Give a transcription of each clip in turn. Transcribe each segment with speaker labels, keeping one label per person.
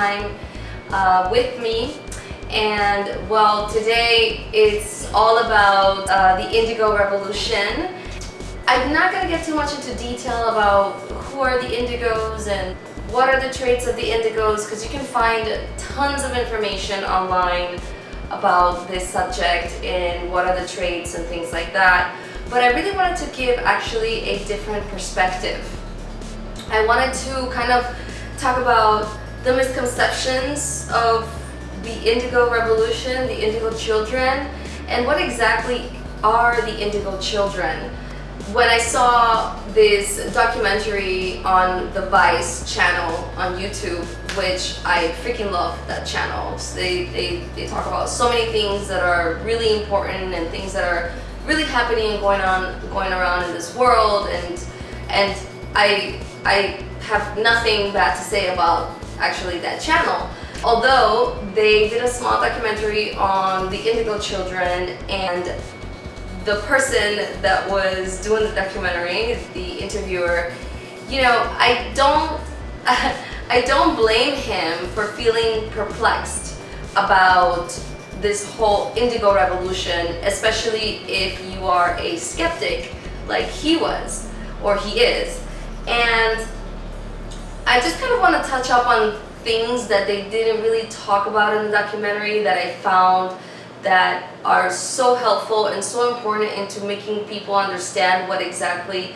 Speaker 1: time with me. And well, today it's all about the Indigo Revolution. I'm not going to get too much into detail about who are the Indigos and what are the traits of the Indigos, because you can find tons of information online about this subject and what are the traits and things like that. But I really wanted to give actually a different perspective. I wanted to kind of talk about the misconceptions of the Indigo Revolution, the Indigo Children, and what exactly are the Indigo Children. When I saw this documentary on the Vice channel on YouTube, which I freaking love that channel. They talk about so many things that are really important and things that are really happening and going around in this world, and I have nothing bad to say about actually that channel. Although they did a small documentary on the Indigo Children, and the person that was doing the documentary, the interviewer, you know, I don't blame him for feeling perplexed about this whole Indigo Revolution, especially if you are a skeptic like he was or he is. And I just kind of want to touch up on things that they didn't really talk about in the documentary that I found that are so helpful and so important into making people understand what exactly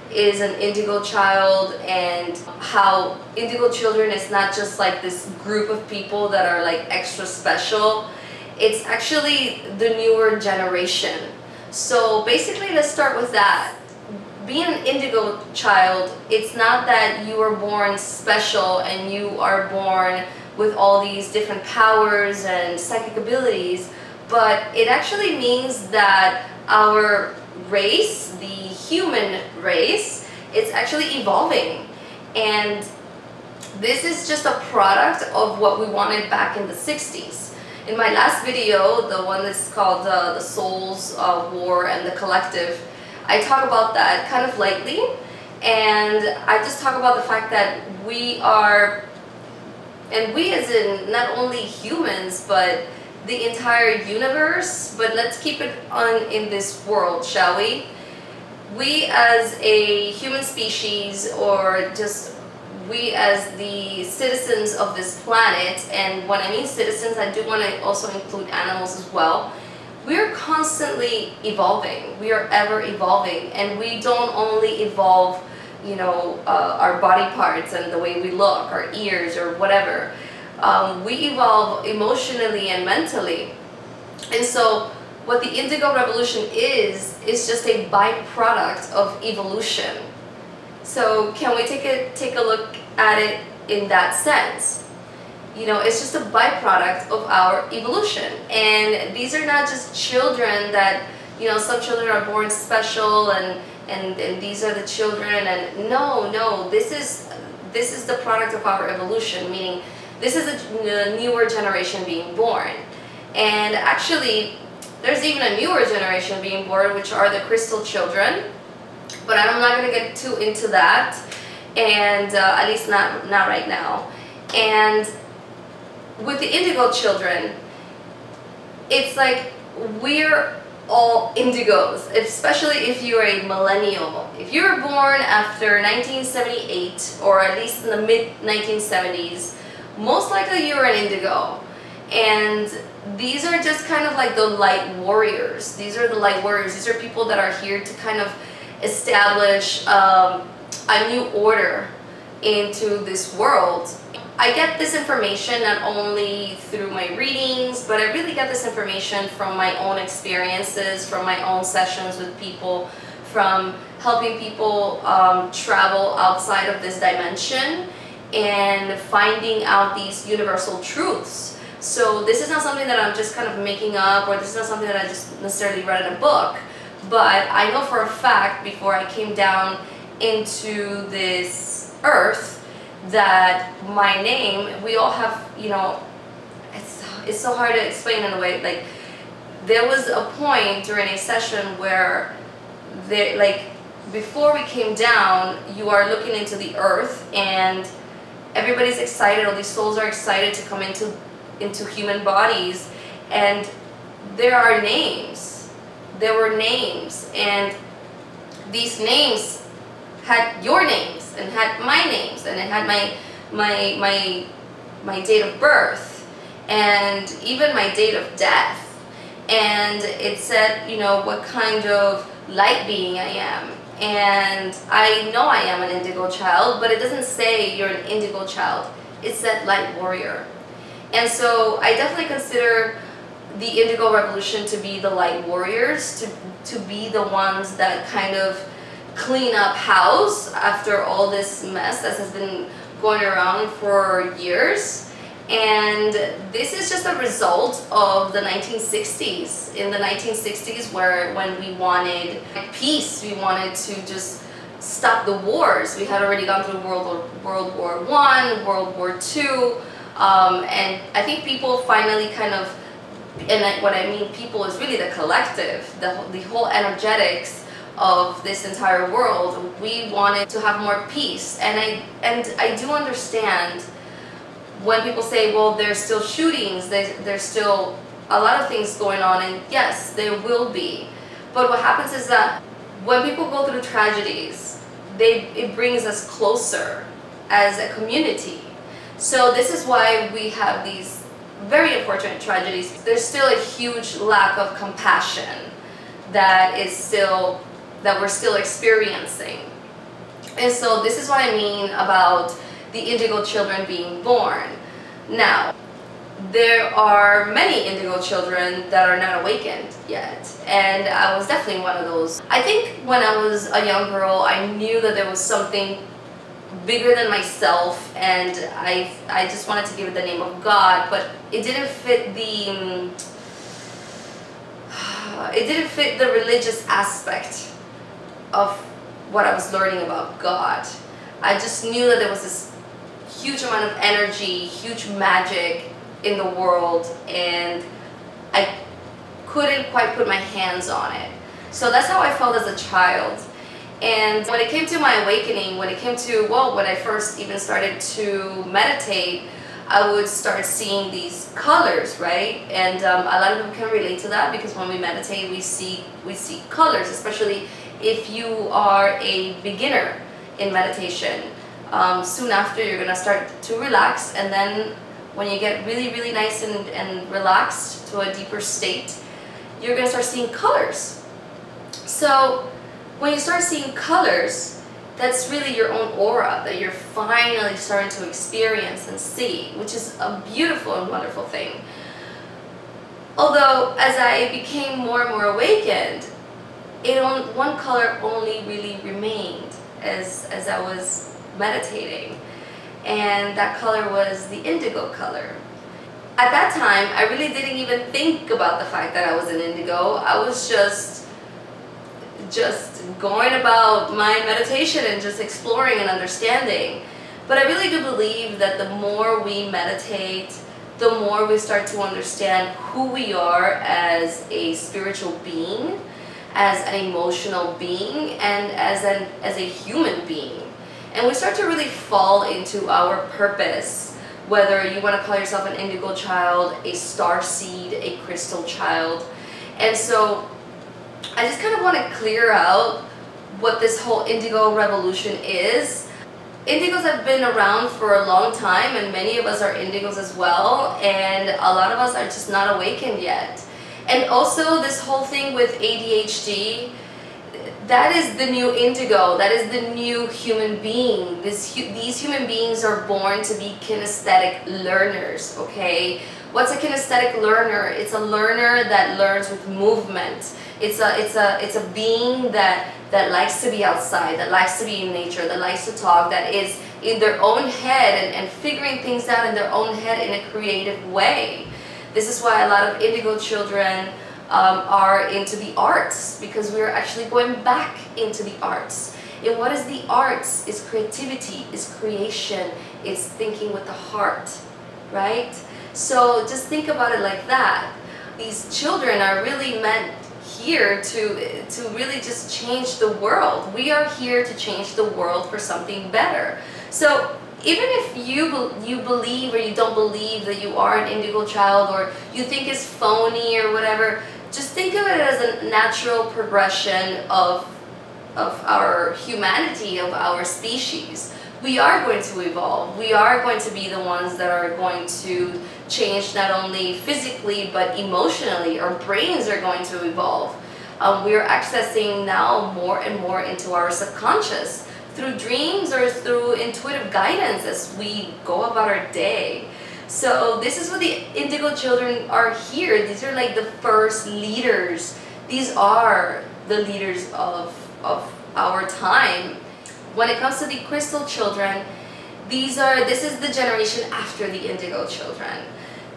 Speaker 1: is an Indigo child, and how Indigo Children is not just like this group of people that are like extra special. It's actually the newer generation. So basically, let's start with that. Being an Indigo child, it's not that you are born special and you are born with all these different powers and psychic abilities, but it actually means that our race, the human race, it's actually evolving. And this is just a product of what we wanted back in the 60s. In my last video, the one that's called The Soul's War and the Collective, I talk about that kind of lightly, and I just talk about the fact that we are, and we as in not only humans, but the entire universe, but let's keep it on in this world, shall we? We as a human species, or just we as the citizens of this planet, and when I mean citizens, I do want to also include animals as well. We're constantly evolving. We are ever evolving, and we don't only evolve, you know, our body parts and the way we look, our ears or whatever. We evolve emotionally and mentally. And so what the Indigo Revolution is just a byproduct of evolution. So can we take a look at it in that sense? You know, it's just a byproduct of our evolution. And these are not just children that, you know, some children are born special and these are the children, and no, this is the product of our evolution, meaning this is a newer generation being born. And actually, there's even a newer generation being born, which are the Crystal Children. But I'm not going to get too into that, and at least not right now. And with the Indigo Children, it's like we're all Indigos, especially if you're a millennial. If you were born after 1978, or at least in the mid-1970s, most likely you're an Indigo. And these are just kind of like the light warriors. These are the light warriors. These are people that are here to kind of establish a new order into this world. I get this information not only through my readings, but I really get this information from my own experiences, from my own sessions with people, from helping people travel outside of this dimension and finding out these universal truths. So this is not something that I'm just kind of making up, or this is not something that I just necessarily read in a book, but I know for a fact before I came down into this earth that my name, we all have, you know, it's so hard to explain in a way. Like, there was a point during a session where before we came down, you are looking into the earth, and everybody's excited, all these souls are excited to come into human bodies, and there are names. There were names, and these names had your names, and had my names, and it had my date of birth, and even my date of death. And it said, you know, what kind of light being I am. And I know I am an indigo child, but it doesn't say you're an indigo child. It said light warrior. And so I definitely consider the Indigo Revolution to be the light warriors, to be the ones that kind of clean up house after all this mess that has been going around for years. And this is just a result of the 1960s. In the 1960s, when we wanted peace, we wanted to just stop the wars. We had already gone through World War I, World War II, and I think people finally kind of, and what I mean people is really the collective, the whole energetics of this entire world. We wanted to have more peace, and I do understand when people say, well, there's still shootings, there's still a lot of things going on, and yes, there will be. But what happens is that when people go through tragedies, it brings us closer as a community. So this is why we have these very unfortunate tragedies. There's still a huge lack of compassion that we're still experiencing. And so this is what I mean about the indigo children being born. Now, there are many indigo children that are not awakened yet, and I was definitely one of those. I think when I was a young girl, I knew that there was something bigger than myself, and I just wanted to give it the name of God, but it didn't fit the religious aspect of what I was learning about God. I just knew that there was this huge amount of energy, huge magic in the world, and I couldn't quite put my hands on it. So that's how I felt as a child. And when it came to my awakening, when I first even started to meditate, I would start seeing these colors, right? And a lot of people can relate to that, because when we meditate, we see colors, especially if you are a beginner in meditation. Soon after, you're gonna start to relax, and then when you get really, really nice and relaxed to a deeper state, you're gonna start seeing colors. So when you start seeing colors, that's really your own aura that you're finally starting to experience and see, which is a beautiful and wonderful thing. Although, as I became more and more awakened, one color only really remained as I was meditating, and that color was the indigo color. At that time, I really didn't even think about the fact that I was an indigo. I was just going about my meditation and just exploring and understanding. But I really do believe that the more we meditate, the more we start to understand who we are as a spiritual being, as an emotional being, and as a human being. And we start to really fall into our purpose, whether you want to call yourself an indigo child, a star seed, a crystal child. And so I just kind of want to clear out what this whole indigo revolution is. Indigos have been around for a long time, and many of us are indigos as well, and a lot of us are just not awakened yet. And also this whole thing with ADHD, that is the new indigo, that is the new human being. These human beings are born to be kinesthetic learners, okay? What's a kinesthetic learner? It's a learner that learns with movement. It's a being that likes to be outside, that likes to be in nature, that likes to talk, that is in their own head and figuring things out in their own head in a creative way. This is why a lot of indigo children are into the arts, because we're actually going back into the arts. And what is the arts? It's creativity, it's creation, it's thinking with the heart, right? So just think about it like that. These children are really meant here to really just change the world. We are here to change the world for something better. So even if you believe or you don't believe that you are an indigo child, or you think it's phony or whatever, just think of it as a natural progression of our humanity, of our species. We are going to evolve. We are going to be the ones that are going to change, not only physically but emotionally. Our brains are going to evolve. We are accessing now more and more into our subconscious through dreams or through intuitive guidance as we go about our day. So this is what the Indigo Children are here. These are like the first leaders. These are the leaders of our time. When it comes to the Crystal Children, this is the generation after the Indigo Children.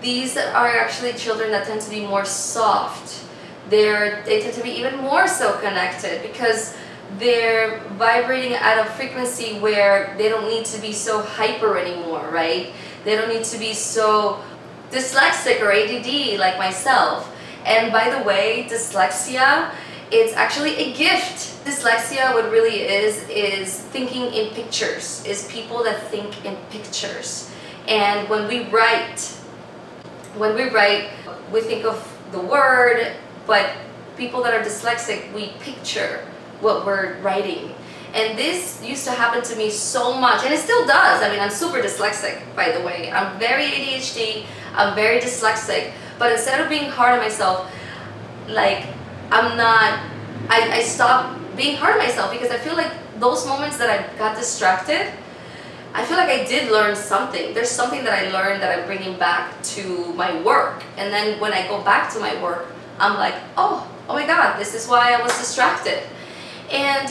Speaker 1: These are actually children that tend to be more soft. They tend to be even more so connected because they're vibrating at a frequency where they don't need to be so hyper anymore, right? They don't need to be so dyslexic or ADD like myself. And by the way, dyslexia, it's actually a gift. Dyslexia, what really is thinking in pictures, is people that think in pictures. And when we write, we think of the word, but people that are dyslexic, we picture what we're writing. And this used to happen to me so much, and it still does. I mean, I'm super dyslexic, by the way. I'm very ADHD, I'm very dyslexic, but instead of being hard on myself, like, I stopped being hard on myself, because I feel like those moments that I got distracted, I feel like I did learn something. There's something that I learned that I'm bringing back to my work. And then when I go back to my work, I'm like, oh my God, this is why I was distracted. And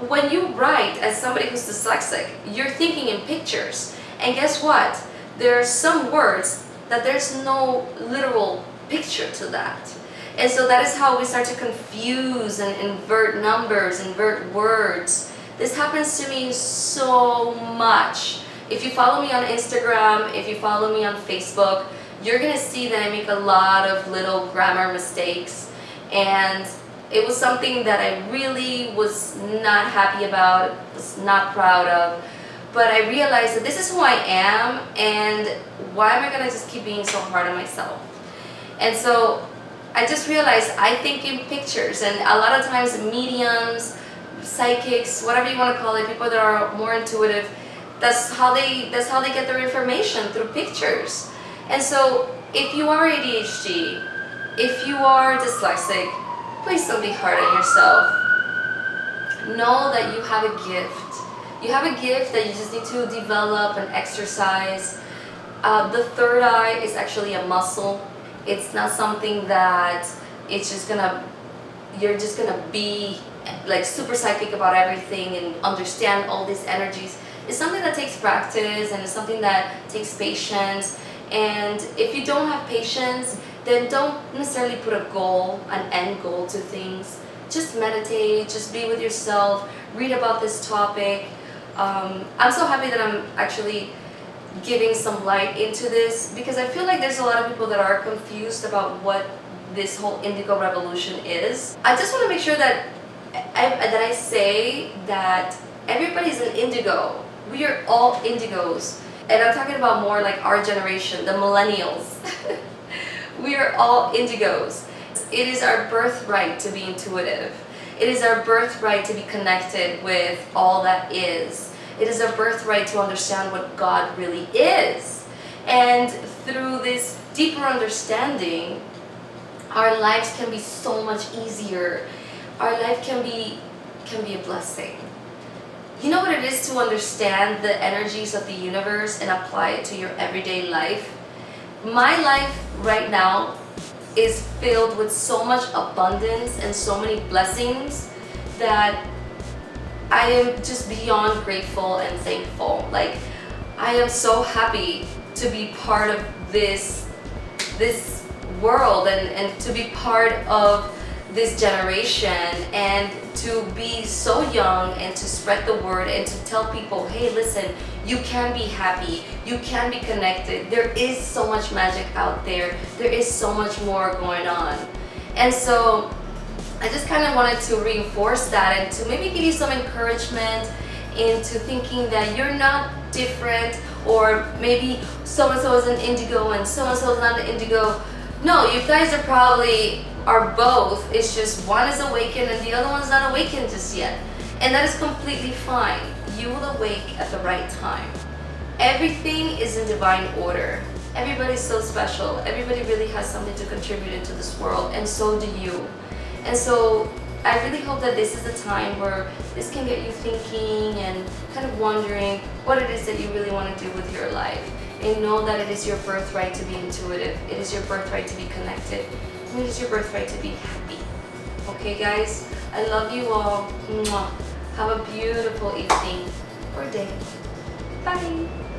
Speaker 1: when you write as somebody who's dyslexic, you're thinking in pictures. And guess what? There are some words that there's no literal picture to that. And so that is how we start to confuse and invert numbers, invert words. This happens to me so much. If you follow me on Instagram, if you follow me on Facebook, you're gonna see that I make a lot of little grammar mistakes. And it was something that I really was not happy about, was not proud of. But I realized that this is who I am, and why am I gonna just keep being so hard on myself? And so I just realized I think in pictures, and a lot of times mediums, psychics, whatever you want to call it, people that are more intuitive, that's how they get their information, through pictures. And so if you are ADHD, if you are dyslexic, please don't be hard on yourself. Know that you have a gift. You have a gift that you just need to develop and exercise. The third eye is actually a muscle. It's not something that you're just gonna be like super psychic about everything and understand all these energies. It's something that takes practice, and it's something that takes patience. And if you don't have patience, then don't necessarily put a goal, an end goal to things. Just meditate, just be with yourself, read about this topic. I'm so happy that I'm actually giving some light into this, because I feel like there's a lot of people that are confused about what this whole Indigo Revolution is. I just want to make sure that I say that everybody's an indigo. We are all indigos. And I'm talking about more like our generation, the millennials. We are all indigos. It is our birthright to be intuitive. It is our birthright to be connected with all that is. It is our birthright to understand what God really is. And through this deeper understanding, our lives can be so much easier. Our life can be a blessing. You know what it is to understand the energies of the universe and apply it to your everyday life? My life right now is filled with so much abundance and so many blessings that I am just beyond grateful and thankful. Like, I am so happy to be part of this world and to be part of this generation, and to be so young and to spread the word and to tell people, hey, listen, you can be happy, you can be connected. There is so much magic out there. There is so much more going on. And so I just kind of wanted to reinforce that and to maybe give you some encouragement into thinking that you're not different, or maybe so-and-so is an indigo and so-and-so is not an indigo. No, you guys are both. It's just one is awakened and the other one's not awakened just yet. And that is completely fine. You will awake at the right time. Everything is in divine order. Everybody's so special. Everybody really has something to contribute into this world, and so do you. And so I really hope that this is the time where this can get you thinking and kind of wondering what it is that you really want to do with your life. And know that it is your birthright to be intuitive. It is your birthright to be connected. And it is your birthright to be happy. Okay guys, I love you all. Mwah. Have a beautiful evening or day. Bye.